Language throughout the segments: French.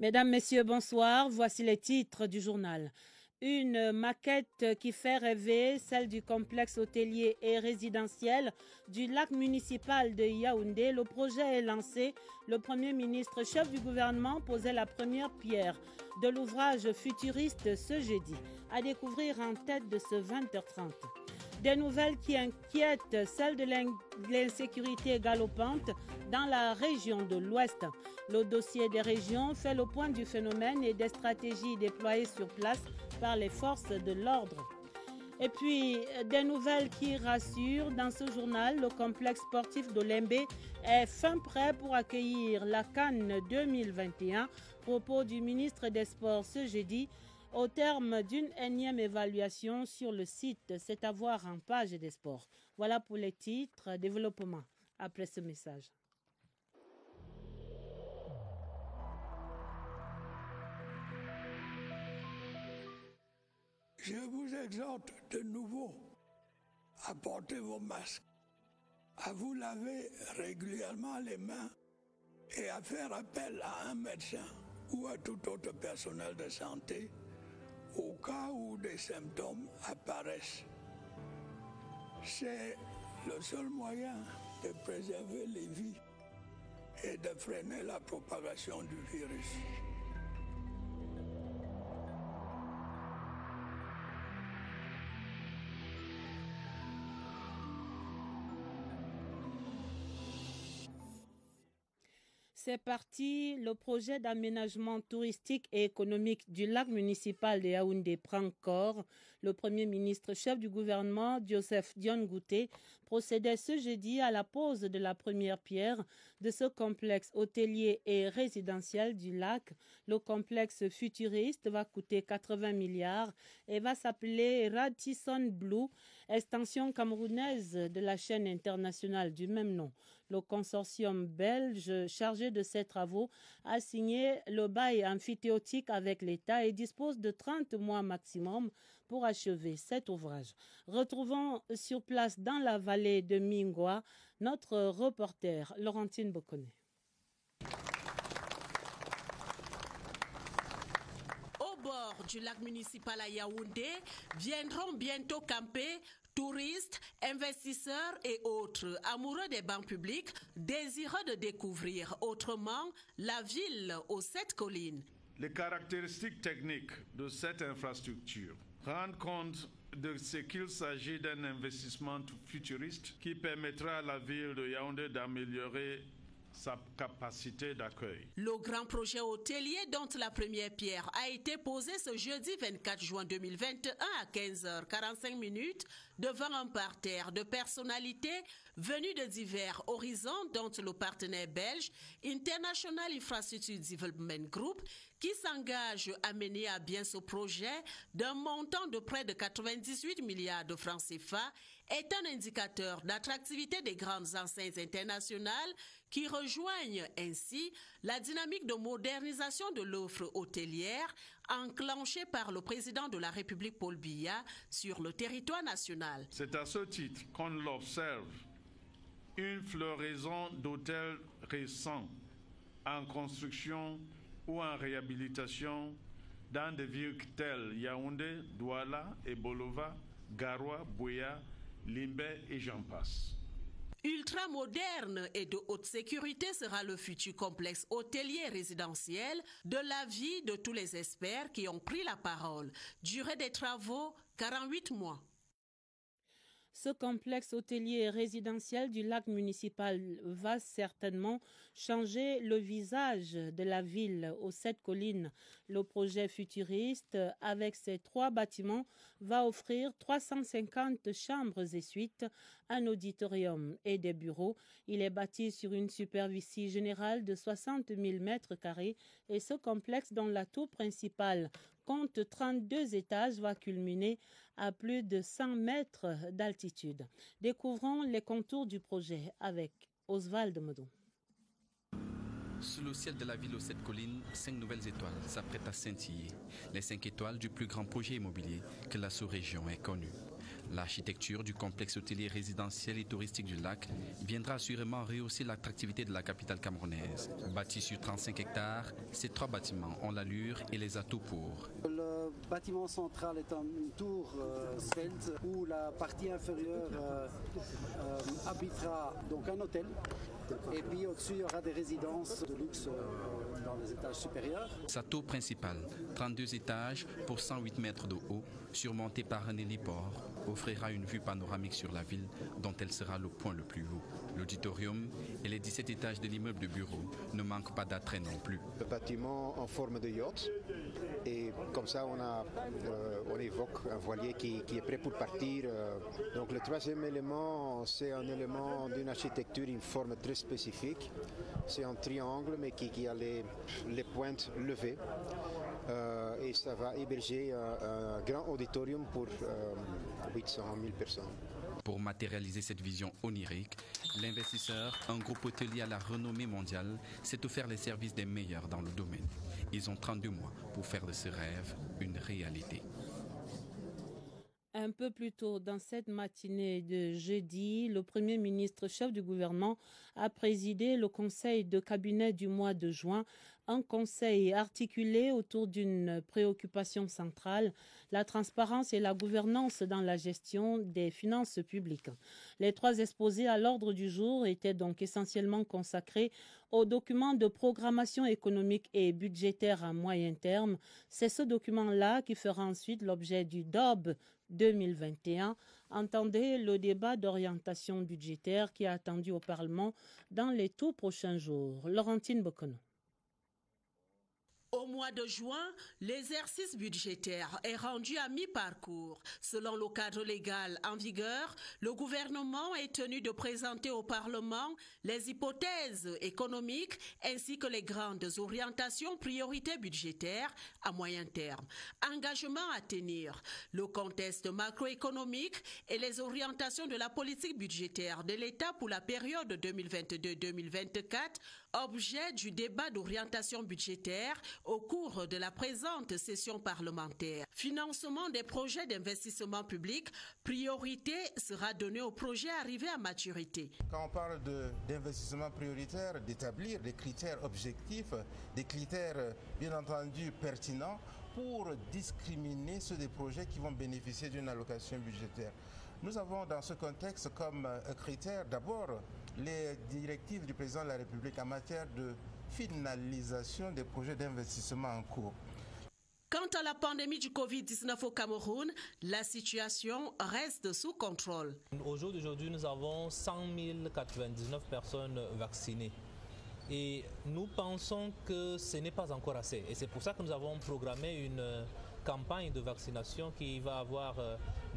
Mesdames, Messieurs, bonsoir. Voici les titres du journal. Une maquette qui fait rêver, celle du complexe hôtelier et résidentiel du lac municipal de Yaoundé. Le projet est lancé. Le Premier ministre, chef du gouvernement, posait la première pierre de l'ouvrage futuriste ce jeudi. À découvrir en tête de ce 20h30. Des nouvelles qui inquiètent, celle de l'insécurité galopante dans la région de l'Ouest. Le dossier des régions fait le point du phénomène et des stratégies déployées sur place par les forces de l'ordre. Et puis, des nouvelles qui rassurent. Dans ce journal, le complexe sportif d'Olembe est fin prêt pour accueillir la CAN 2021. Propos du ministre des Sports ce jeudi. Au terme d'une énième évaluation sur le site, c'est à voir en page des sports. Voilà pour les titres. Développement après ce message. Je vous exhorte de nouveau à porter vos masques, à vous laver régulièrement les mains et à faire appel à un médecin ou à tout autre personnel de santé au cas où des symptômes apparaissent. C'est le seul moyen de préserver les vies et de freiner la propagation du virus. C'est parti, le projet d'aménagement touristique et économique du lac municipal de Yaoundé prend corps. Le Premier ministre, chef du gouvernement, Joseph Dione Ngouté, procédait ce jeudi à la pose de la première pierre de ce complexe hôtelier et résidentiel du lac. Le complexe futuriste va coûter 80 milliards et va s'appeler Radisson Blu, extension camerounaise de la chaîne internationale du même nom. Le consortium belge chargé de ces travaux a signé le bail amphithéotique avec l'État et dispose de 30 mois maximum pour achever cet ouvrage. Retrouvons sur place dans la vallée de Mingwa notre reporter Laurentine Bokoné. Au bord du lac municipal à Yaoundé viendront bientôt camper touristes, investisseurs et autres amoureux des bancs publics, désireux de découvrir autrement la ville aux 7 collines. Les caractéristiques techniques de cette infrastructure rendent compte de ce qu'il s'agit d'un investissement futuriste qui permettra à la ville de Yaoundé d'améliorer sa capacité d'accueil. Le grand projet hôtelier dont la première pierre a été posée ce jeudi 24 juin 2021 à 15h45 devant un parterre de personnalités venues de divers horizons dont le partenaire belge International Infrastructure Development Group qui s'engage à mener à bien ce projet d'un montant de près de 98 milliards de francs CFA est un indicateur d'attractivité des grandes enseignes internationales qui rejoignent ainsi la dynamique de modernisation de l'offre hôtelière enclenchée par le président de la République Paul Biya sur le territoire national. C'est à ce titre qu'on l'observe, une floraison d'hôtels récents en construction ou en réhabilitation dans des villes telles Yaoundé, Douala, Ebolova, Garoua, Buea, Limbé et j'en passe. Ultra moderne et de haute sécurité sera le futur complexe hôtelier résidentiel de l'avis de tous les experts qui ont pris la parole. Durée des travaux, 48 mois. Ce complexe hôtelier et résidentiel du lac municipal va certainement changer le visage de la ville aux 7 collines. Le projet futuriste, avec ses 3 bâtiments, va offrir 350 chambres et suites, un auditorium et des bureaux. Il est bâti sur une superficie générale de 60 000 mètres carrés et ce complexe, dont la tour principale compte 32 étages, va culminer à plus de 100 mètres d'altitude. Découvrons les contours du projet avec Oswald Modon. Sous le ciel de la ville aux 7 collines, 5 nouvelles étoiles s'apprêtent à scintiller. Les 5 étoiles du plus grand projet immobilier que la sous-région ait connu. L'architecture du complexe hôtelier résidentiel et touristique du lac viendra assurément rehausser l'attractivité de la capitale camerounaise. Bâti sur 35 hectares, ces 3 bâtiments ont l'allure et les atouts pour. Le bâtiment central est une tour svelte où la partie inférieure abritera donc un hôtel. Et puis au-dessus, il y aura des résidences de luxe dans les étages supérieurs. Sa tour principale, 32 étages pour 108 mètres de haut, surmontée par un héliport, offrira une vue panoramique sur la ville dont elle sera le point le plus haut. L'auditorium et les 17 étages de l'immeuble de bureau ne manquent pas d'attrait non plus. Le bâtiment en forme de yacht et comme ça on évoque un voilier qui est prêt pour partir. Donc le troisième élément, c'est un élément d'une architecture, une forme très spécifique. C'est un triangle mais qui a les pointes levées et ça va héberger un grand auditorium pour 800 000 personnes. Pour matérialiser cette vision onirique, l'investisseur, un groupe hôtelier à la renommée mondiale, s'est offert les services des meilleurs dans le domaine. Ils ont 32 mois pour faire de ce rêve une réalité. Un peu plus tôt dans cette matinée de jeudi, le Premier ministre chef du gouvernement a présidé le conseil de cabinet du mois de juin, un conseil articulé autour d'une préoccupation centrale, la transparence et la gouvernance dans la gestion des finances publiques. Les 3 exposés à l'ordre du jour étaient donc essentiellement consacrés aux documents de programmation économique et budgétaire à moyen terme. C'est ce document-là qui fera ensuite l'objet du DOB 2021. Entendez le débat d'orientation budgétaire qui est attendu au Parlement dans les tout prochains jours. Laurentine Bokono. Au mois de juin, l'exercice budgétaire est rendu à mi-parcours. Selon le cadre légal en vigueur, le gouvernement est tenu de présenter au Parlement les hypothèses économiques ainsi que les grandes orientations priorités budgétaires à moyen terme. Engagements à tenir, le contexte macroéconomique et les orientations de la politique budgétaire de l'État pour la période 2022-2024, objet du débat d'orientation budgétaire au cours de la présente session parlementaire. Financement des projets d'investissement public, priorité sera donnée aux projets arrivés à maturité. Quand on parle d'investissement prioritaire, d'établir des critères objectifs, des critères bien entendu pertinents pour discriminer ceux des projets qui vont bénéficier d'une allocation budgétaire. Nous avons dans ce contexte comme critère d'abord les directives du président de la République en matière de finalisation des projets d'investissement en cours. Quant à la pandémie du Covid-19 au Cameroun, la situation reste sous contrôle. Au jour d'aujourd'hui, nous avons 100 099 personnes vaccinées. Et nous pensons que ce n'est pas encore assez. Et c'est pour ça que nous avons programmé une campagne de vaccination qui va avoir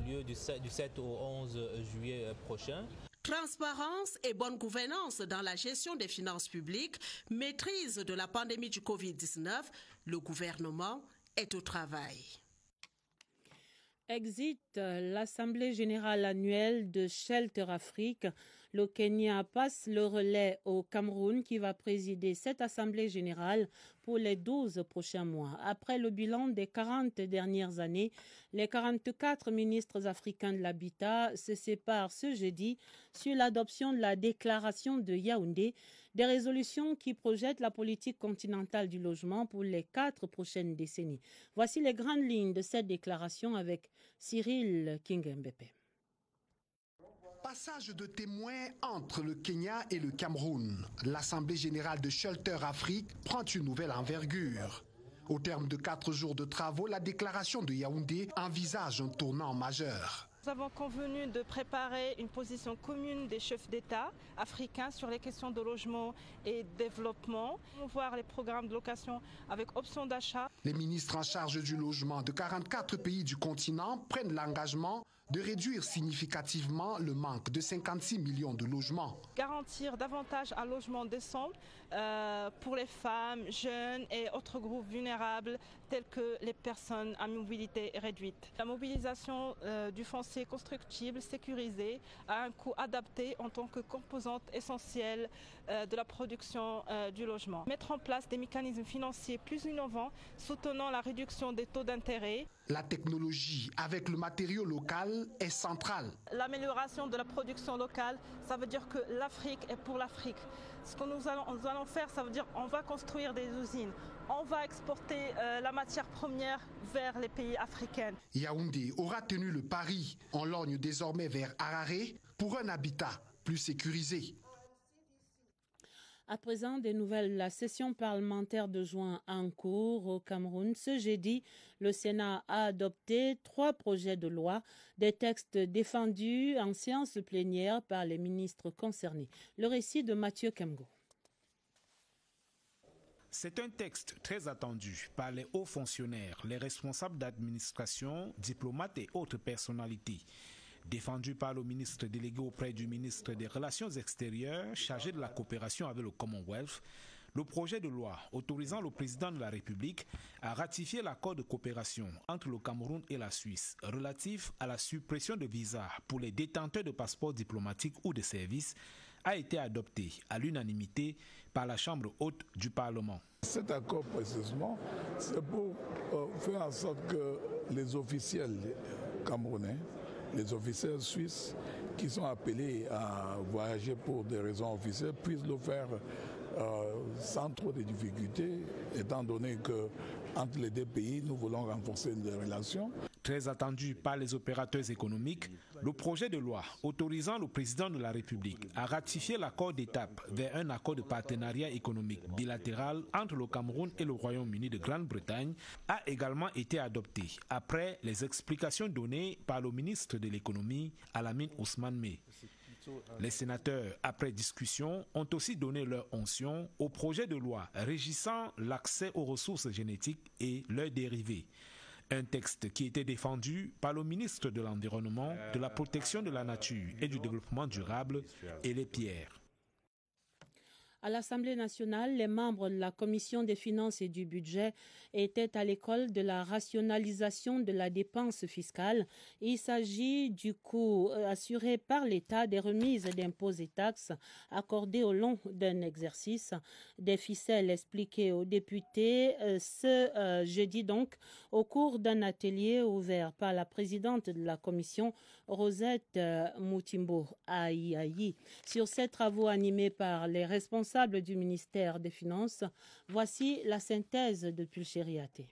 lieu du 7 au 11 juillet prochain. Transparence et bonne gouvernance dans la gestion des finances publiques, maîtrise de la pandémie du Covid-19, le gouvernement est au travail. Exit l'Assemblée générale annuelle de Shelter Afrique. Le Kenya passe le relais au Cameroun qui va présider cette Assemblée générale pour les 12 prochains mois. Après le bilan des 40 dernières années, les 44 ministres africains de l'habitat se séparent ce jeudi sur l'adoption de la déclaration de Yaoundé, des résolutions qui projettent la politique continentale du logement pour les 4 prochaines décennies. Voici les grandes lignes de cette déclaration avec Cyril Kingembepe. Passage de témoins entre le Kenya et le Cameroun. L'Assemblée générale de Shelter Afrique prend une nouvelle envergure. Au terme de 4 jours de travaux, la déclaration de Yaoundé envisage un tournant majeur. Nous avons convenu de préparer une position commune des chefs d'État africains sur les questions de logement et de développement, voir les programmes de location avec option d'achat. Les ministres en charge du logement de 44 pays du continent prennent l'engagement de réduire significativement le manque de 56 millions de logements. Garantir davantage un logement décent pour les femmes, jeunes et autres groupes vulnérables tels que les personnes à mobilité réduite. La mobilisation du foncier constructible sécurisé à un coût adapté en tant que composante essentielle de la production du logement. Mettre en place des mécanismes financiers plus innovants soutenant la réduction des taux d'intérêt. La technologie avec le matériau local est centrale. L'amélioration de la production locale, ça veut dire que l'Afrique est pour l'Afrique. Ce que nous allons faire, ça veut dire qu'on va construire des usines. On va exporter la matière première vers les pays africains. Yaoundé aura tenu le pari. On lorgne désormais vers Harare pour un habitat plus sécurisé. À présent, des nouvelles. La session parlementaire de juin en cours au Cameroun. Ce jeudi, le Sénat a adopté 3 projets de loi, des textes défendus en séance plénière par les ministres concernés. Le récit de Mathieu Kemgo. C'est un texte très attendu par les hauts fonctionnaires, les responsables d'administration, diplomates et autres personnalités. Défendu par le ministre délégué auprès du ministre des Relations extérieures chargé de la coopération avec le Commonwealth, le projet de loi autorisant le président de la République à ratifier l'accord de coopération entre le Cameroun et la Suisse relatif à la suppression de visas pour les détenteurs de passeports diplomatiques ou de services a été adopté à l'unanimité par la Chambre haute du Parlement. Cet accord précisément, c'est pour faire en sorte que les officiels camerounais, les officiels suisses qui sont appelés à voyager pour des raisons officielles puissent le faire sans trop de difficultés, étant donné que entre les deux pays, nous voulons renforcer les relations. Très attendu par les opérateurs économiques, le projet de loi autorisant le président de la République à ratifier l'accord d'étape vers un accord de partenariat économique bilatéral entre le Cameroun et le Royaume-Uni de Grande-Bretagne a également été adopté après les explications données par le ministre de l'économie, Alamine Ousmane Meh. Les sénateurs, après discussion, ont aussi donné leur onction au projet de loi régissant l'accès aux ressources génétiques et leurs dérivés. Un texte qui était défendu par le ministre de l'Environnement, de la Protection de la Nature et du Développement durable, Ailé Pierre. À l'Assemblée nationale, les membres de la Commission des finances et du budget étaient à l'école de la rationalisation de la dépense fiscale. Il s'agit du coût assuré par l'État des remises d'impôts et taxes accordées au long d'un exercice. Des ficelles expliquées aux députés ce jeudi donc au cours d'un atelier ouvert par la présidente de la Commission, Rosette Moutimbo Aïaï. Sur ces travaux animés par les responsables du ministère des Finances, voici la synthèse de Pulchériaté.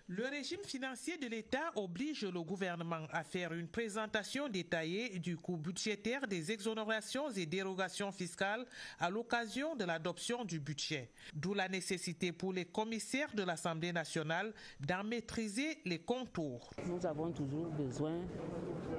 Le régime financier de l'État oblige le gouvernement à faire une présentation détaillée du coût budgétaire des exonérations et dérogations fiscales à l'occasion de l'adoption du budget. D'où la nécessité pour les commissaires de l'Assemblée nationale d'en maîtriser les contours. Nous avons toujours besoin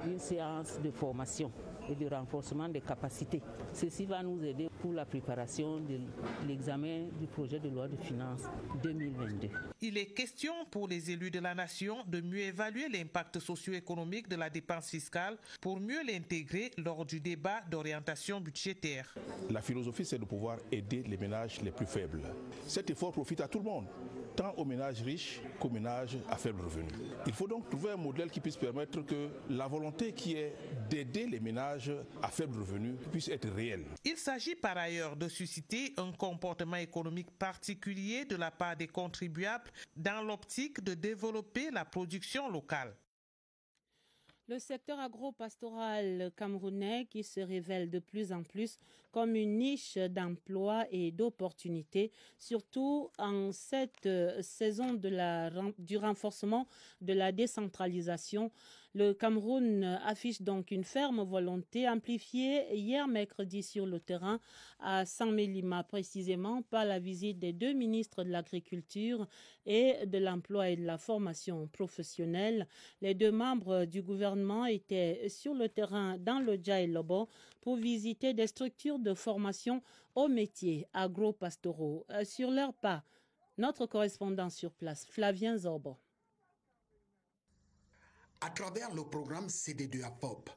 d'une séance de formation et de renforcement des capacités. Ceci va nous aider pour la préparation de l'examen du projet de loi de finances 2022. Il est question pour les élus de la nation de mieux évaluer l'impact socio-économique de la dépense fiscale pour mieux l'intégrer lors du débat d'orientation budgétaire. La philosophie, c'est de pouvoir aider les ménages les plus faibles. Cet effort profite à tout le monde, tant aux ménages riches qu'aux ménages à faible revenu. Il faut donc trouver un modèle qui puisse permettre que la volonté qui est d'aider les ménages à faible revenu puisse être réelle. Il s'agit par ailleurs de susciter un comportement économique particulier de la part des contribuables dans l'optique de développer la production locale. Le secteur agro-pastoral camerounais qui se révèle de plus en plus comme une niche d'emploi et d'opportunités, surtout en cette saison du renforcement de la décentralisation. Le Cameroun affiche donc une ferme volonté amplifiée hier mercredi sur le terrain à Saint-Mélima, précisément par la visite des 2 ministres de l'Agriculture et de l'Emploi et de la Formation professionnelle. Les 2 membres du gouvernement étaient sur le terrain dans le Djaï Lobo pour visiter des structures de formation aux métiers agro-pastoraux. Sur leur pas, notre correspondant sur place, Flavien Zorbo. À travers le programme CD2APOP,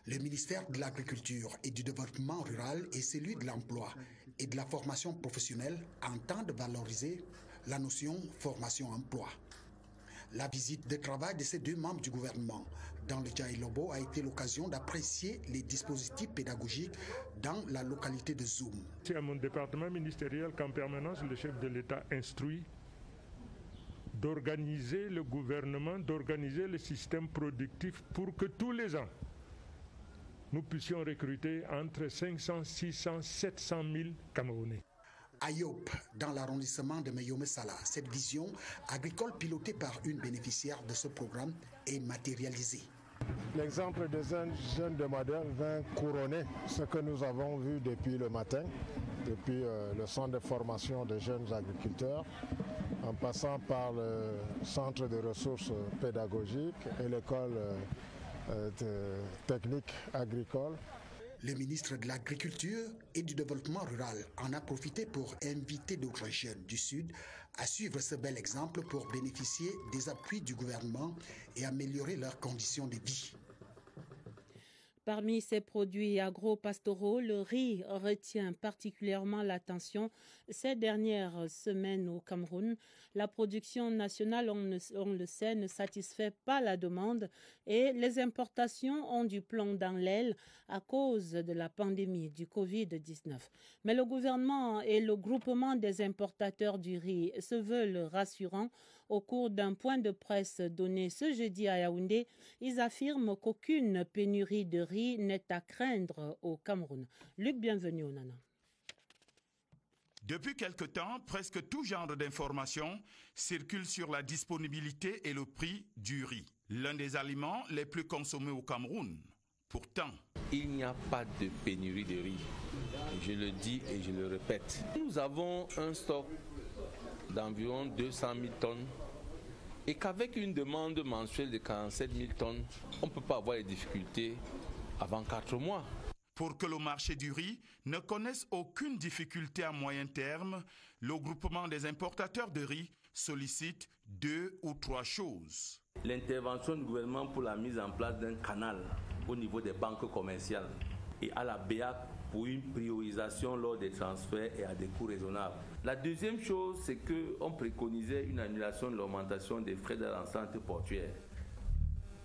le ministère de l'Agriculture et du Développement rural et celui de l'Emploi et de la Formation professionnelle entendent valoriser la notion formation-emploi. La visite de travail de ces 2 membres du gouvernement dans le Djaï Lobo a été l'occasion d'apprécier les dispositifs pédagogiques dans la localité de Zoum. C'est à mon département ministériel qu'en permanence le chef de l'État instruit d'organiser le gouvernement, d'organiser le système productif pour que tous les ans, nous puissions recruter entre 500, 600, 700 000 Camerounais. À Yop, dans l'arrondissement de Meyomessala, cette vision agricole pilotée par une bénéficiaire de ce programme est matérialisée. L'exemple des jeunes demandeurs vient couronner ce que nous avons vu depuis le matin, depuis le centre de formation des jeunes agriculteurs, en passant par le centre de ressources pédagogiques et l'école technique agricole. Le ministre de l'Agriculture et du Développement rural en a profité pour inviter d'autres jeunes du Sud à suivre ce bel exemple pour bénéficier des appuis du gouvernement et améliorer leurs conditions de vie. Parmi ces produits agro-pastoraux, le riz retient particulièrement l'attention ces dernières semaines au Cameroun. La production nationale, on le sait, ne satisfait pas la demande et les importations ont du plomb dans l'aile à cause de la pandémie du Covid-19. Mais le gouvernement et le groupement des importateurs du riz se veulent rassurants. Au cours d'un point de presse donné ce jeudi à Yaoundé, ils affirment qu'aucune pénurie de riz n'est à craindre au Cameroun. Luc, bienvenue au Nana. Depuis quelque temps, presque tout genre d'informations circule sur la disponibilité et le prix du riz, l'un des aliments les plus consommés au Cameroun. Pourtant, il n'y a pas de pénurie de riz. Je le dis et je le répète. Nous avons un stock d'environ 200 000 tonnes et qu'avec une demande mensuelle de 47 000 tonnes, on ne peut pas avoir les difficultés avant 4 mois. Pour que le marché du riz ne connaisse aucune difficulté à moyen terme, le groupement des importateurs de riz sollicite 2 ou 3 choses. L'intervention du gouvernement pour la mise en place d'un canal au niveau des banques commerciales et à la BEAC pour une priorisation lors des transferts et à des coûts raisonnables. La deuxième chose, c'est qu'on préconisait une annulation de l'augmentation des frais de l'enceinte portuaire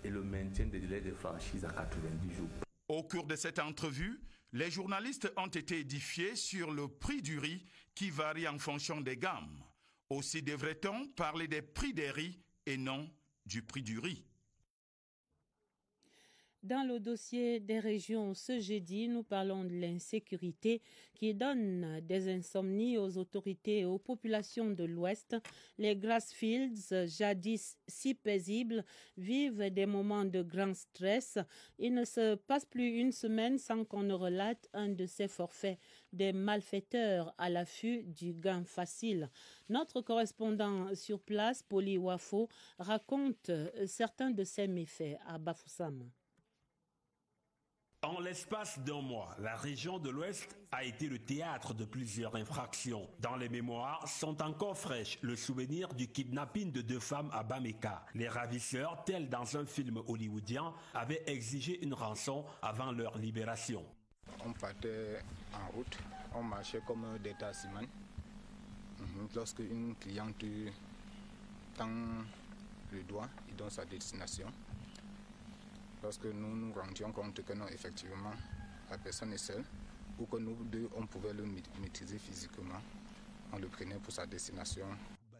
et le maintien des délais de franchise à 90 jours. Au cours de cette entrevue, les journalistes ont été édifiés sur le prix du riz qui varie en fonction des gammes. Aussi devrait-on parler des prix des riz et non du prix du riz. Dans le dossier des régions ce jeudi, nous parlons de l'insécurité qui donne des insomnies aux autorités et aux populations de l'Ouest. Les Grassfields, jadis si paisibles, vivent des moments de grand stress. Il ne se passe plus une semaine sans qu'on ne relate un de ces forfaits des malfaiteurs à l'affût du gain facile. Notre correspondant sur place, Poli Wafo, raconte certains de ces méfaits à Bafoussam. En l'espace d'un mois, la région de l'Ouest a été le théâtre de plusieurs infractions. Dans les mémoires sont encore fraîches le souvenir du kidnapping de 2 femmes à Bameka. Les ravisseurs, tels dans un film hollywoodien, avaient exigé une rançon avant leur libération. On partait en route, on marchait comme des tassimans. Lorsque une cliente tend le doigt, il donne sa destination. Lorsque nous nous rendions compte que non, effectivement, la personne est seule, ou que nous deux, on pouvait le maîtriser physiquement, on le prenait pour sa destination.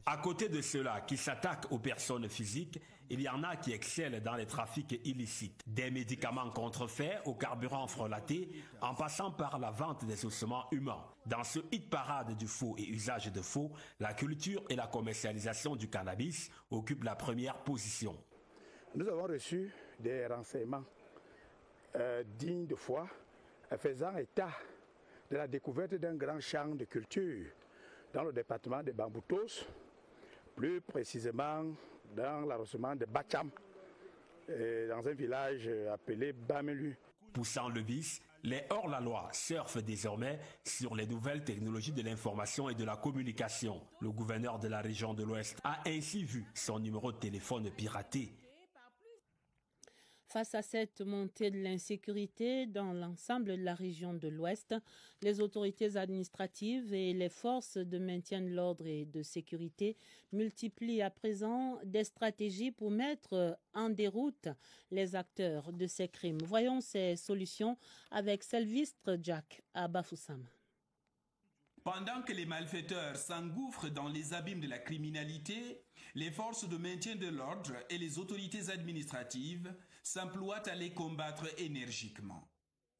À côté de ceux-là qui s'attaquent aux personnes physiques, il y en a qui excellent dans les trafics illicites. Des médicaments contrefaits au carburant frelaté, en passant par la vente des ossements humains. Dans ce hit-parade du faux et usage de faux, la culture et la commercialisation du cannabis occupent la première position. Nous avons reçu des renseignements dignes de foi, faisant état de la découverte d'un grand champ de culture dans le département de Bamboutos, plus précisément dans l'arrondissement de Bacham, dans un village appelé Bamelu. Poussant le vice, les hors-la-loi surfent désormais sur les nouvelles technologies de l'information et de la communication. Le gouverneur de la région de l'Ouest a ainsi vu son numéro de téléphone piraté. Face à cette montée de l'insécurité dans l'ensemble de la région de l'Ouest, les autorités administratives et les forces de maintien de l'ordre et de sécurité multiplient à présent des stratégies pour mettre en déroute les acteurs de ces crimes. Voyons ces solutions avec Sylvestre Jack à Bafoussam. Pendant que les malfaiteurs s'engouffrent dans les abîmes de la criminalité, les forces de maintien de l'ordre et les autorités administratives s'emploient à les combattre énergiquement.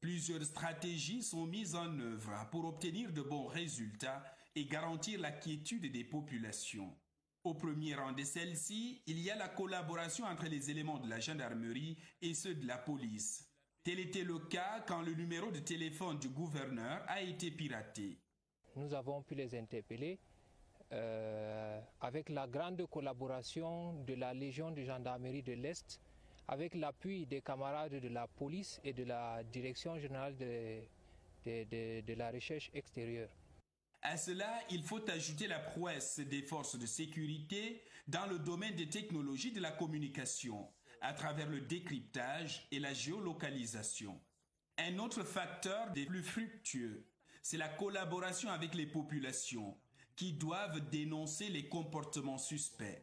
Plusieurs stratégies sont mises en œuvre pour obtenir de bons résultats et garantir la quiétude des populations. Au premier rang de celles-ci, il y a la collaboration entre les éléments de la gendarmerie et ceux de la police. Tel était le cas quand le numéro de téléphone du gouverneur a été piraté. Nous avons pu les interpeller avec la grande collaboration de la Légion de gendarmerie de l'Est, avec l'appui des camarades de la police et de la Direction générale de la recherche extérieure. À cela, il faut ajouter la prouesse des forces de sécurité dans le domaine des technologies de la communication, à travers le décryptage et la géolocalisation. Un autre facteur des plus fructueux, c'est la collaboration avec les populations, qui doivent dénoncer les comportements suspects.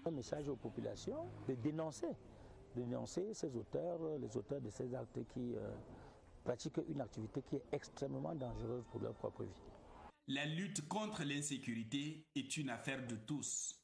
Un message aux populations de dénoncer ces auteurs, les auteurs de ces actes qui pratiquent une activité qui est extrêmement dangereuse pour leur propre vie. La lutte contre l'insécurité est une affaire de tous.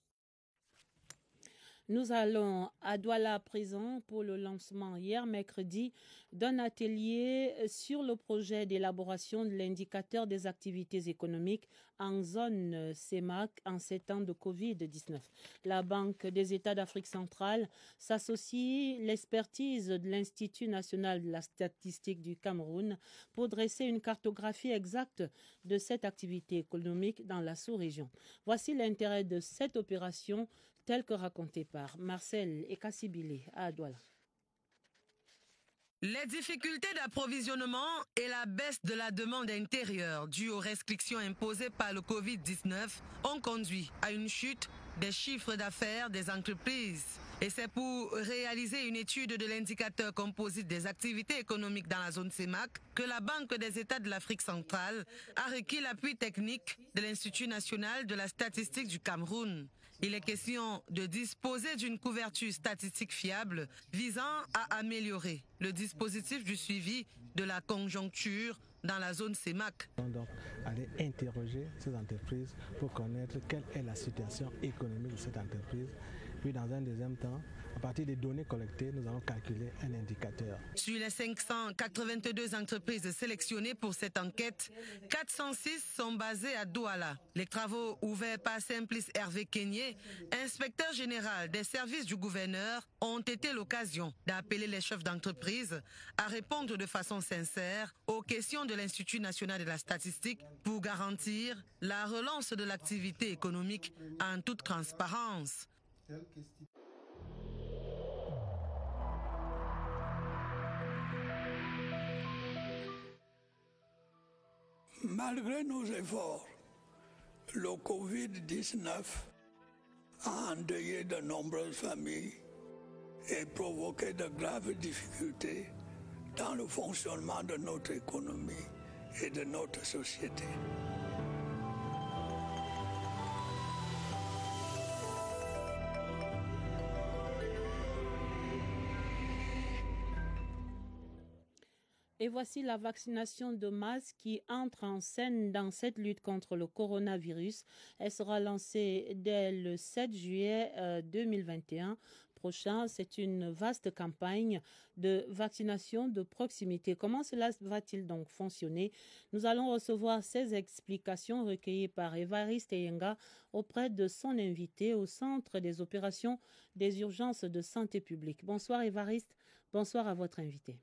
Nous allons à Douala à présent pour le lancement hier mercredi d'un atelier sur le projet d'élaboration de l'indicateur des activités économiques en zone CEMAC en ces temps de Covid-19. La Banque des États d'Afrique centrale s'associe l'expertise de l'Institut national de la statistique du Cameroun pour dresser une cartographie exacte de cette activité économique dans la sous-région. Voici l'intérêt de cette opération tel que raconté par Marcel Ekassibile à Douala. Les difficultés d'approvisionnement et la baisse de la demande intérieure due aux restrictions imposées par le Covid-19 ont conduit à une chute des chiffres d'affaires des entreprises. Et c'est pour réaliser une étude de l'indicateur composite des activités économiques dans la zone CEMAC que la Banque des États de l'Afrique centrale a requis l'appui technique de l'Institut national de la statistique du Cameroun. Il est question de disposer d'une couverture statistique fiable visant à améliorer le dispositif du suivi de la conjoncture dans la zone CEMAC. Donc, aller interroger ces entreprises pour connaître quelle est la situation économique de cette entreprise. Puis dans un deuxième temps, à partir des données collectées, nous allons calculer un indicateur. Sur les 582 entreprises sélectionnées pour cette enquête, 406 sont basées à Douala. Les travaux ouverts par Simplice Hervé Kenyé, inspecteur général des services du gouverneur, ont été l'occasion d'appeler les chefs d'entreprise à répondre de façon sincère aux questions de l'Institut national de la statistique pour garantir la relance de l'activité économique en toute transparence. Malgré nos efforts, le Covid-19 a endeuillé de nombreuses familles et provoqué de graves difficultés dans le fonctionnement de notre économie et de notre société. Et voici la vaccination de masse qui entre en scène dans cette lutte contre le coronavirus. Elle sera lancée dès le 7 juillet 2021 prochain. C'est une vaste campagne de vaccination de proximité. Comment cela va-t-il donc fonctionner? Nous allons recevoir ces explications recueillies par Évariste Eyenga auprès de son invité au Centre des opérations des urgences de santé publique. Bonsoir Évariste, bonsoir à votre invité.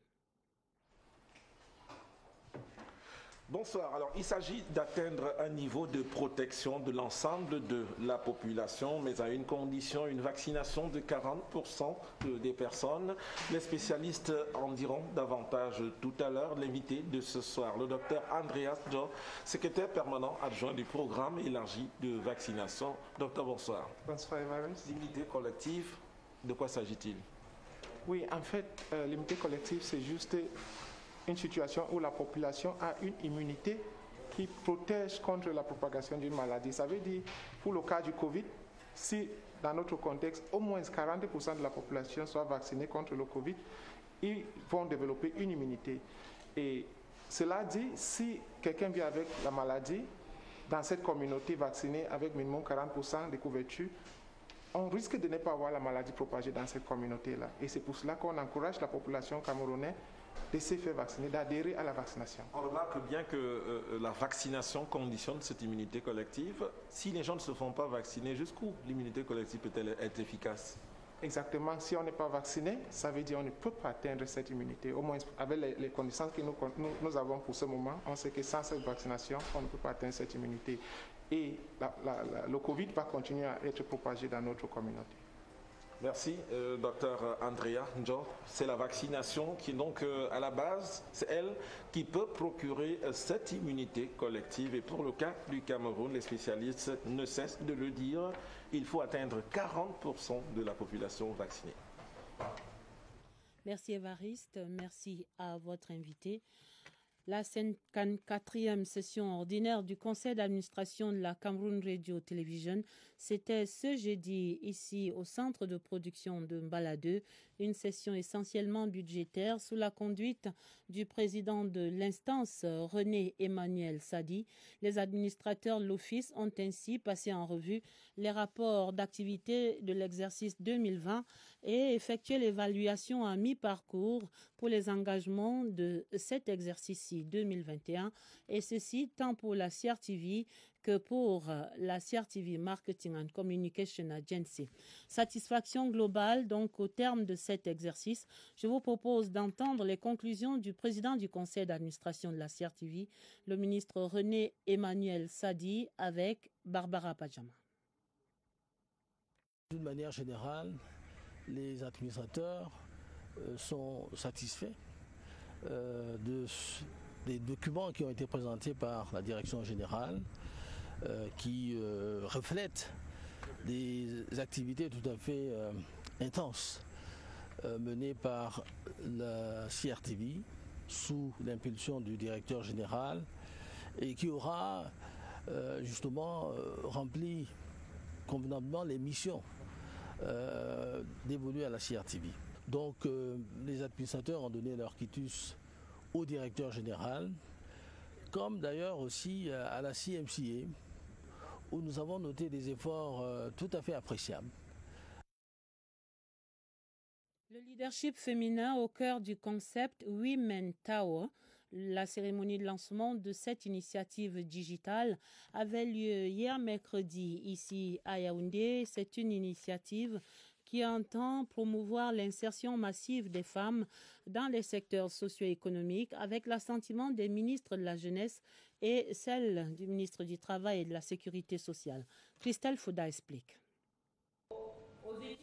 Bonsoir. Alors, il s'agit d'atteindre un niveau de protection de l'ensemble de la population, mais à une condition, une vaccination de 40% des personnes. Les spécialistes en diront davantage tout à l'heure. L'invité de ce soir, le docteur Andreas Jo, secrétaire permanent adjoint du programme élargi de vaccination. Docteur, bonsoir. Bonsoir, Evariste. L'immunité collective, de quoi s'agit-il? Oui, en fait, l'immunité collective, c'est juste une situation où la population a une immunité qui protège contre la propagation d'une maladie. Ça veut dire, pour le cas du Covid, si dans notre contexte, au moins 40% de la population soit vaccinée contre le Covid, ils vont développer une immunité. Et cela dit, si quelqu'un vient avec la maladie, dans cette communauté vaccinée avec minimum 40% de couverture, on risque de ne pas avoir la maladie propagée dans cette communauté-là. Et c'est pour cela qu'on encourage la population camerounaise de se faire vacciner, d'adhérer à la vaccination. On remarque bien que la vaccination conditionne cette immunité collective. Si les gens ne se font pas vacciner, jusqu'où l'immunité collective peut-elle être efficace? Exactement. Si on n'est pas vacciné, ça veut dire qu'on ne peut pas atteindre cette immunité. Au moins, avec les conditions que nous avons pour ce moment, on sait que sans cette vaccination, on ne peut pas atteindre cette immunité. Et le Covid va continuer à être propagé dans notre communauté. Merci, docteur Andrea Njo. C'est la vaccination qui est donc à la base, c'est elle qui peut procurer cette immunité collective. Et pour le cas du Cameroun, les spécialistes ne cessent de le dire, il faut atteindre 40% de la population vaccinée. Merci Évariste, merci à votre invité. La 54e session ordinaire du conseil d'administration de la Cameroun Radio Television, c'était ce jeudi ici au centre de production de Mbala2, une session essentiellement budgétaire sous la conduite du président de l'instance, René Emmanuel Sadi. Les administrateurs de l'office ont ainsi passé en revue les rapports d'activité de l'exercice 2020 et effectué l'évaluation à mi-parcours pour les engagements de cet exercice 2021, et ceci tant pour la CRTV que pour la CRTV Marketing and Communication Agency. Satisfaction globale donc au terme de cet exercice. Je vous propose d'entendre les conclusions du président du conseil d'administration de la CRTV, le ministre René Emmanuel Sadi, avec Barbara Pajama. D'une manière générale, les administrateurs sont satisfaits des documents qui ont été présentés par la direction générale qui reflètent des activités tout à fait intenses menées par la CRTV sous l'impulsion du directeur général et qui aura justement rempli convenablement les missions dévolues à la CRTV. Donc les administrateurs ont donné leur quitus au directeur général, comme d'ailleurs aussi à la CMCA, où nous avons noté des efforts tout à fait appréciables. Le leadership féminin au cœur du concept Women Tower. La cérémonie de lancement de cette initiative digitale avait lieu hier mercredi ici à Yaoundé. C'est une initiative qui entend promouvoir l'insertion massive des femmes dans les secteurs socio-économiques avec l'assentiment des ministres de la Jeunesse et celle du ministre du Travail et de la Sécurité sociale. Christelle Fouda explique.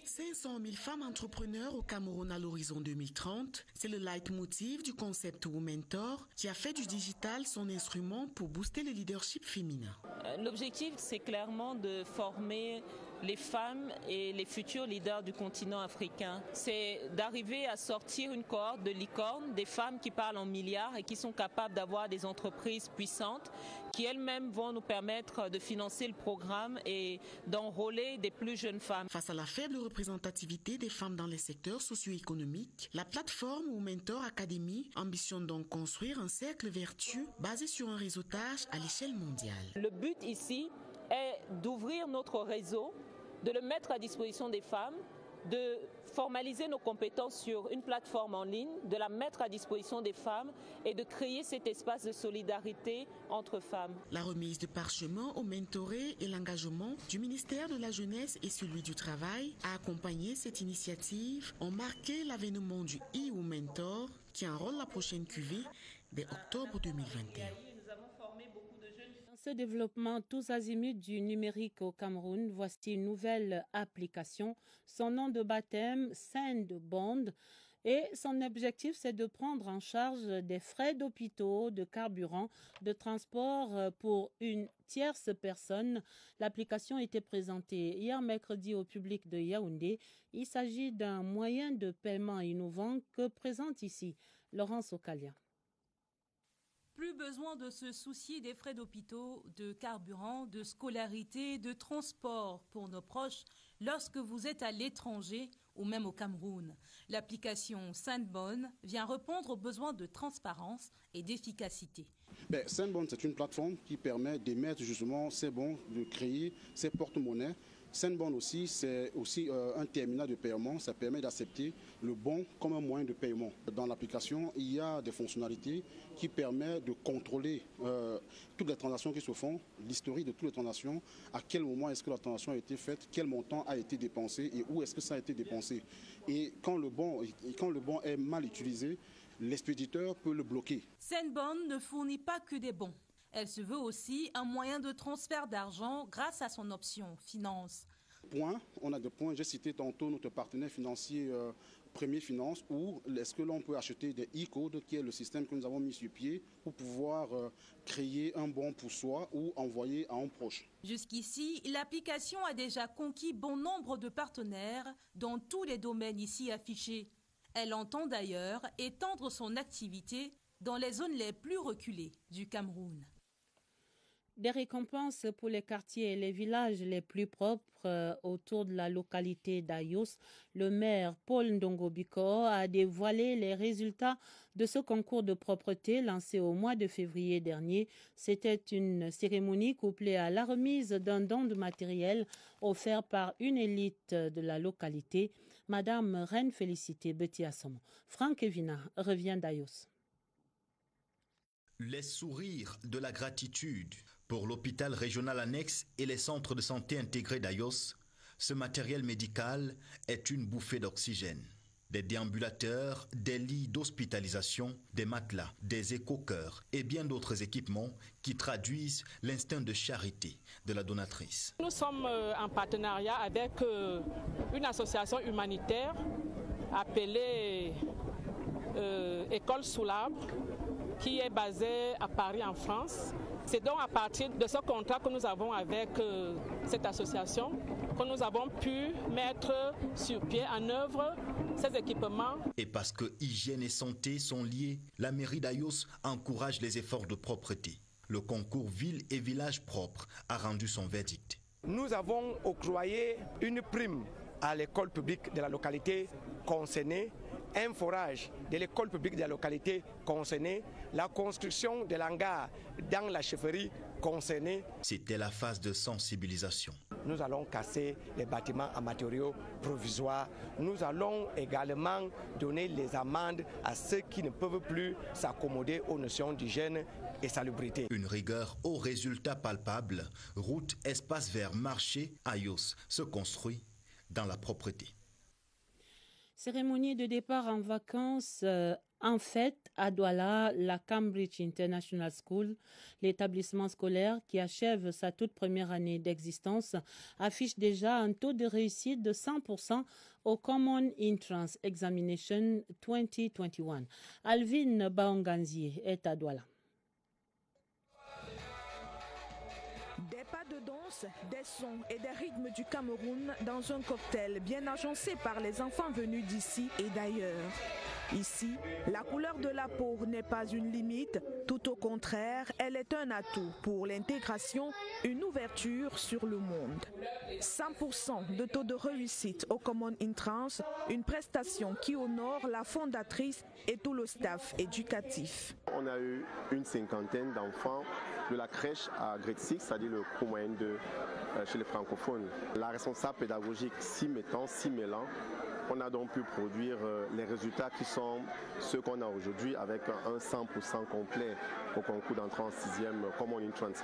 500 000 femmes entrepreneurs au Cameroun à l'horizon 2030, c'est le leitmotiv du concept Womentor qui a fait du digital son instrument pour booster le leadership féminin. L'objectif, c'est clairement de former les femmes et les futurs leaders du continent africain. C'est d'arriver à sortir une cohorte de licornes, des femmes qui parlent en milliards et qui sont capables d'avoir des entreprises puissantes qui elles-mêmes vont nous permettre de financer le programme et d'enrôler des plus jeunes femmes. Face à la faible représentativité des femmes dans les secteurs socio-économiques, la plateforme Womentor Academy ambitionne donc construire un cercle vertueux basé sur un réseautage à l'échelle mondiale. Le but ici est d'ouvrir notre réseau, de le mettre à disposition des femmes, de formaliser nos compétences sur une plateforme en ligne, de la mettre à disposition des femmes et de créer cet espace de solidarité entre femmes. La remise de parchemins aux mentorés et l'engagement du ministère de la Jeunesse et celui du Travail à accompagner cette initiative ont marqué l'avènement du e-Womentor qui enrôle la prochaine cuvée dès octobre 2021. Ce développement tous azimuts du numérique au Cameroun, voici une nouvelle application. Son nom de baptême, Sendbond, et son objectif, c'est de prendre en charge des frais d'hôpitaux, de carburant, de transport pour une tierce personne. L'application a été présentée hier mercredi au public de Yaoundé. Il s'agit d'un moyen de paiement innovant que présente ici Laurence Okalia. Plus besoin de se soucier des frais d'hôpitaux, de carburant, de scolarité, de transport pour nos proches lorsque vous êtes à l'étranger ou même au Cameroun. L'application Sandbone vient répondre aux besoins de transparence et d'efficacité. Sandbone, c'est une plateforme qui permet d'émettre justement ces bons, de créer ces porte-monnaies. Sandbone aussi, c'est aussi un terminal de paiement. Ça permet d'accepter le bon comme un moyen de paiement. Dans l'application, il y a des fonctionnalités qui permettent de contrôler toutes les transactions qui se font, l'historique de toutes les transactions, à quel moment est-ce que la transaction a été faite, quel montant a été dépensé et où est-ce que ça a été dépensé. Et quand le bon est mal utilisé, l'expéditeur peut le bloquer. Sandbone ne fournit pas que des bons. Elle se veut aussi un moyen de transfert d'argent grâce à son option finance. On a des points, j'ai cité tantôt notre partenaire financier Premier Finance, où est-ce que l'on peut acheter des e-codes, qui est le système que nous avons mis sur pied, pour pouvoir créer un bon pour soi ou envoyer à un proche. Jusqu'ici, l'application a déjà conquis bon nombre de partenaires dans tous les domaines ici affichés. Elle entend d'ailleurs étendre son activité dans les zones les plus reculées du Cameroun. Des récompenses pour les quartiers et les villages les plus propres autour de la localité d'Ayos. Le maire Paul Ndongo-Biko a dévoilé les résultats de ce concours de propreté lancé au mois de février dernier. C'était une cérémonie couplée à la remise d'un don de matériel offert par une élite de la localité. Madame Reine Félicité Betiassomo. Franck Evina revient d'Ayos. Les sourires de la gratitude. Pour l'hôpital régional annexe et les centres de santé intégrés d'Ayos, ce matériel médical est une bouffée d'oxygène. Des déambulateurs, des lits d'hospitalisation, des matelas, des éco-cœurs et bien d'autres équipements qui traduisent l'instinct de charité de la donatrice. Nous sommes en partenariat avec une association humanitaire appelée École sous l'arbre, qui est basée à Paris en France. C'est donc à partir de ce contrat que nous avons avec cette association que nous avons pu mettre sur pied, en œuvre, ces équipements. Et parce que hygiène et santé sont liés, la mairie d'Ayos encourage les efforts de propreté. Le concours Ville et Village Propre a rendu son verdict. Nous avons octroyé une prime à l'école publique de la localité concernée, un forage de l'école publique de la localité concernée, la construction de l'hangar dans la chefferie concernée. C'était la phase de sensibilisation. Nous allons casser les bâtiments en matériaux provisoires. Nous allons également donner les amendes à ceux qui ne peuvent plus s'accommoder aux notions d'hygiène et salubrité. Une rigueur aux résultats palpables. Route, espace vert, marché, Ayos se construit dans la propreté. Cérémonie de départ en vacances en fête à Douala, la Cambridge International School. L'établissement scolaire qui achève sa toute première année d'existence affiche déjà un taux de réussite de 100% au Common Entrance Examination 2021. Alvin Baonganzie est à Douala. Des pas de danse, des sons et des rythmes du Cameroun dans un cocktail bien agencé par les enfants venus d'ici et d'ailleurs. Ici, la couleur de la peau n'est pas une limite, tout au contraire, elle est un atout pour l'intégration, une ouverture sur le monde. 100% de taux de réussite au Common Entrance, une prestation qui honore la fondatrice et tout le staff éducatif. On a eu une cinquantaine d'enfants de la crèche à grade 6, c'est-à-dire le cours moyen chez les francophones. La responsable pédagogique s'y mêlant, on a donc pu produire les résultats qui sont ceux qu'on a aujourd'hui avec un 100% complet au concours d'entrée en 6e Common Entrance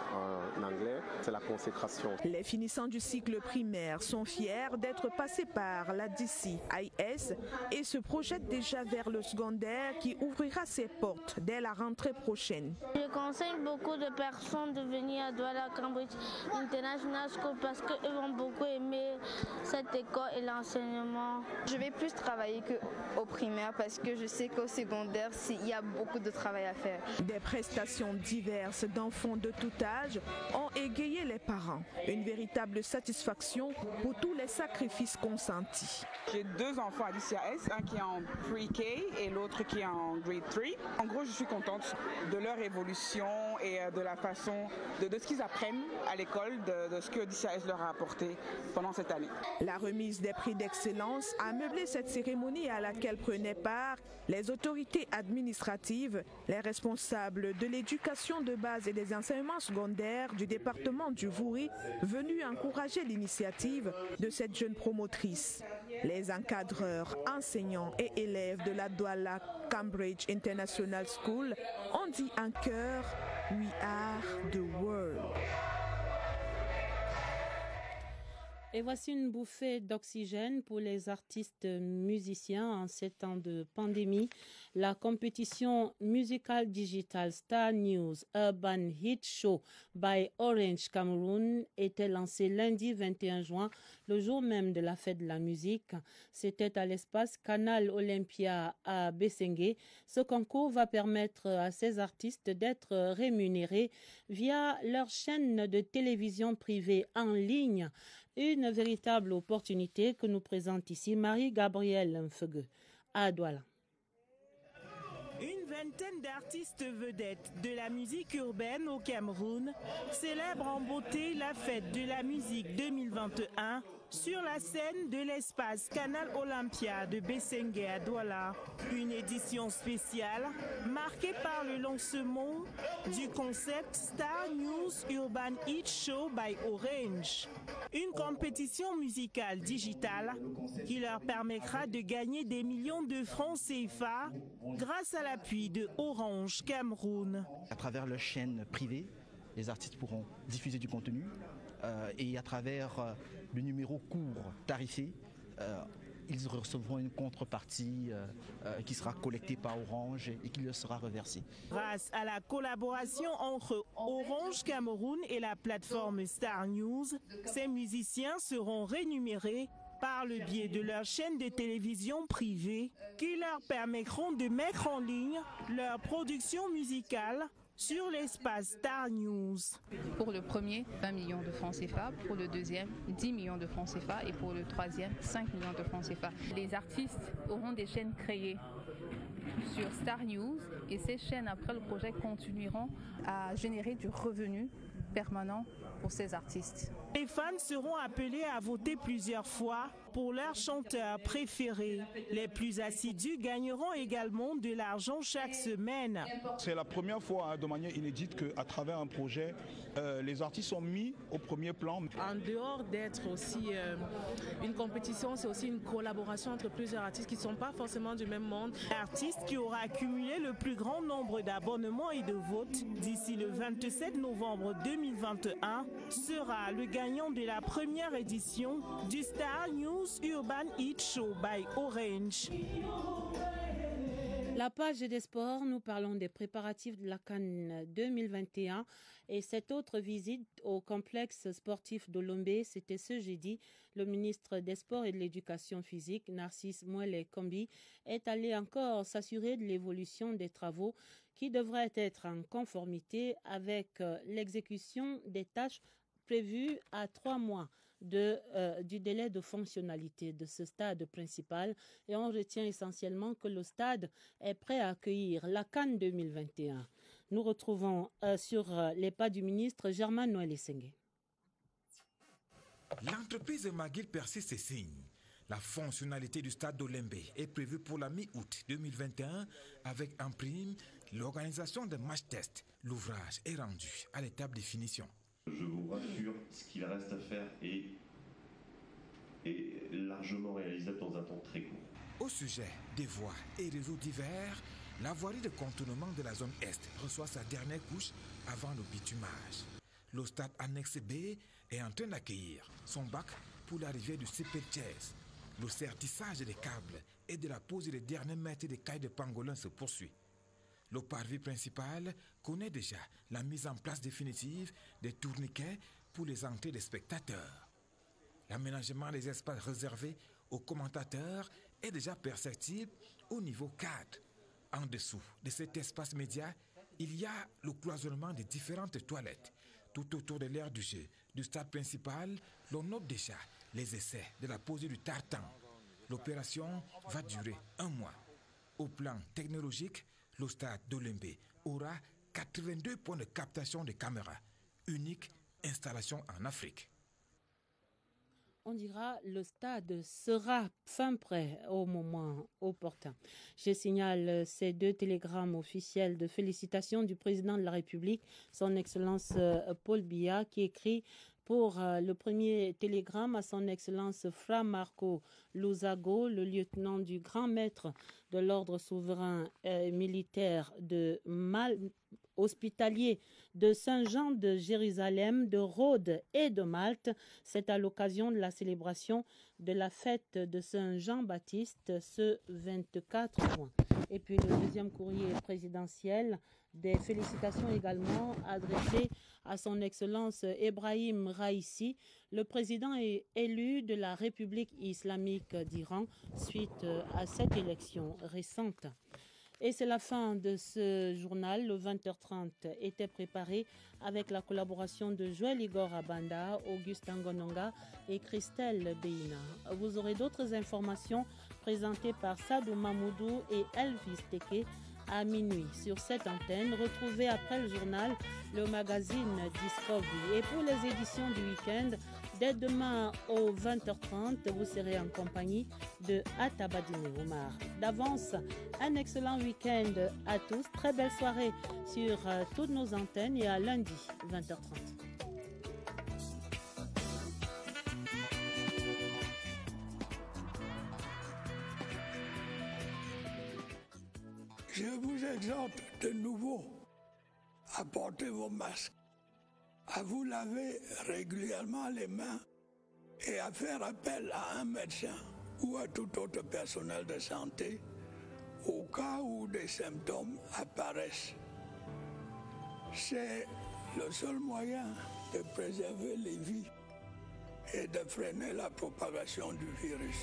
en anglais. C'est la consécration. Les finissants du cycle primaire sont fiers d'être passés par la DCIS et se projettent déjà vers le secondaire qui ouvrira ses portes dès la rentrée prochaine. Je conseille beaucoup de personnes de venir à Douala Cambridge International School parce qu'eux vont beaucoup aimer cette école et l'enseignement. Je vais plus travailler qu'au primaire parce que je sais qu'au secondaire, il y a beaucoup de travail à faire. Des prestations diverses d'enfants de tout âge ont égayé les parents. Une véritable satisfaction pour tous les sacrifices consentis. J'ai 2 enfants à DCIS, un qui est en pre-K et l'autre qui est en grade 3. En gros, je suis contente de leur évolution et de la façon, de ce qu'ils apprennent à l'école, de ce que DCIS leur a apporté pendant cette année. La remise des prix d'excellence a mené ameubler cette cérémonie à laquelle prenaient part les autorités administratives, les responsables de l'éducation de base et des enseignements secondaires du département du Vouri, venus encourager l'initiative de cette jeune promotrice. Les encadreurs, enseignants et élèves de la Douala Cambridge International School ont dit en chœur « We are the world ». Et voici une bouffée d'oxygène pour les artistes musiciens en ces temps de pandémie. La compétition musicale digitale Star News Urban Hit Show by Orange Cameroon était lancée lundi 21 juin, le jour même de la fête de la musique. C'était à l'espace Canal Olympia à Bessengue. Ce concours va permettre à ces artistes d'être rémunérés via leur chaîne de télévision privée en ligne. Une véritable opportunité que nous présente ici Marie-Gabrielle Mfeugue à Douala. Une vingtaine d'artistes vedettes de la musique urbaine au Cameroun célèbrent en beauté la fête de la musique 2021 sur la scène de l'espace Canal Olympia de Bessengue à Douala. Une édition spéciale marquée par le lancement du concept Star News Urban Hit Show by Orange. Une compétition musicale digitale qui leur permettra de gagner des millions de francs CFA grâce à l'appui de Orange Cameroun. À travers leur chaîne privée, les artistes pourront diffuser du contenu et à travers le numéro court tarifé, ils recevront une contrepartie qui sera collectée par Orange et qui leur sera reversée. Grâce à la collaboration entre Orange Cameroun et la plateforme Star News, ces musiciens seront rémunérés par le biais de leur chaîne de télévision privée qui leur permettront de mettre en ligne leur production musicale sur l'espace Star News. Pour le premier, 20 millions de francs CFA. Pour le deuxième, 10 millions de francs CFA. Et pour le troisième, 5 millions de francs CFA. Les artistes auront des chaînes créées sur Star News et ces chaînes, après le projet, continueront à générer du revenu permanent pour ces artistes. Les fans seront appelés à voter plusieurs fois pour leurs chanteurs préférés. Les plus assidus gagneront également de l'argent chaque semaine. C'est la première fois de manière inédite qu'à travers un projet, les artistes sont mis au premier plan. En dehors d'être aussi une compétition, c'est aussi une collaboration entre plusieurs artistes qui ne sont pas forcément du même monde. L'artiste qui aura accumulé le plus grand nombre d'abonnements et de votes d'ici le 27 novembre 2021 sera le gagnant de la première édition du Star News Urban Hit Show by Orange. La page des sports, nous parlons des préparatifs de la CAN 2021 et cette autre visite au complexe sportif d'Olombe, c'était ce jeudi. Le ministre des Sports et de l'Éducation physique, Narcisse Mouele-Kombi, est allé encore s'assurer de l'évolution des travaux qui devraient être en conformité avec l'exécution des tâches prévues à 3 mois du délai de fonctionnalité de ce stade principal et on retient essentiellement que le stade est prêt à accueillir la CAN 2021. Nous retrouvons sur les pas du ministre Germain Noël-Essengue. L'entreprise McGill persiste ses signes. La fonctionnalité du stade d'Olembe est prévue pour la mi-août 2021 avec en prime l'organisation de match test. L'ouvrage est rendu à l'étape de finition. Je vous rassure, ce qu'il reste à faire est largement réalisable dans un temps très court. Au sujet des voies et réseaux divers, la voirie de contournement de la zone Est reçoit sa dernière couche avant le bitumage. Le stade annexe B est en train d'accueillir son bac pour l'arrivée du CPCS. Le sertissage des câbles et de la pose des derniers mètres des cailles de pangolin se poursuit. Le parvis principal connaît déjà la mise en place définitive des tourniquets pour les entrées des spectateurs. L'aménagement des espaces réservés aux commentateurs est déjà perceptible au niveau 4. En dessous de cet espace média, il y a le cloisonnement des différentes toilettes. Tout autour de l'aire du jeu du stade principal, l'on note déjà les essais de la pose du tartan. L'opération va durer 1 mois. Au plan technologique, le stade d'Olembe aura 82 points de captation de caméras. Unique installation en Afrique. on dira le stade sera fin prêt au moment opportun. Je signale ces 2 télégrammes officiels de félicitations du président de la République, son Excellence Paul Biya, qui écrit pour le premier télégramme à son Excellence Fra Marco Luzago, le lieutenant du grand maître de l'ordre souverain militaire de hospitalier de Saint-Jean de Jérusalem, de Rhodes et de Malte. C'est à l'occasion de la célébration de la fête de Saint-Jean-Baptiste ce 24 juin. Et puis le deuxième courrier présidentiel, des félicitations également adressées à son Excellence Ebrahim Raïssi, le président élu de la République islamique d'Iran suite à cette élection récente. Et c'est la fin de ce journal. Le 20h30 était préparé avec la collaboration de Joël Igor Abanda, Augustin Gononga et Christelle Beina. Vous aurez d'autres informations présentées par Sadou Mamoudou et Elvis Teke à minuit sur cette antenne. Retrouvez après le journal le magazine Discovery. Et pour les éditions du week-end, dès demain aux 20h30, vous serez en compagnie de Atabadine Omar. D'avance, un excellent week-end à tous. Très belle soirée sur toutes nos antennes et à lundi 20h30. Je vous exhorte de nouveau à porter vos masques, à vous laver régulièrement les mains et à faire appel à un médecin ou à tout autre personnel de santé au cas où des symptômes apparaissent. C'est le seul moyen de préserver les vies et de freiner la propagation du virus.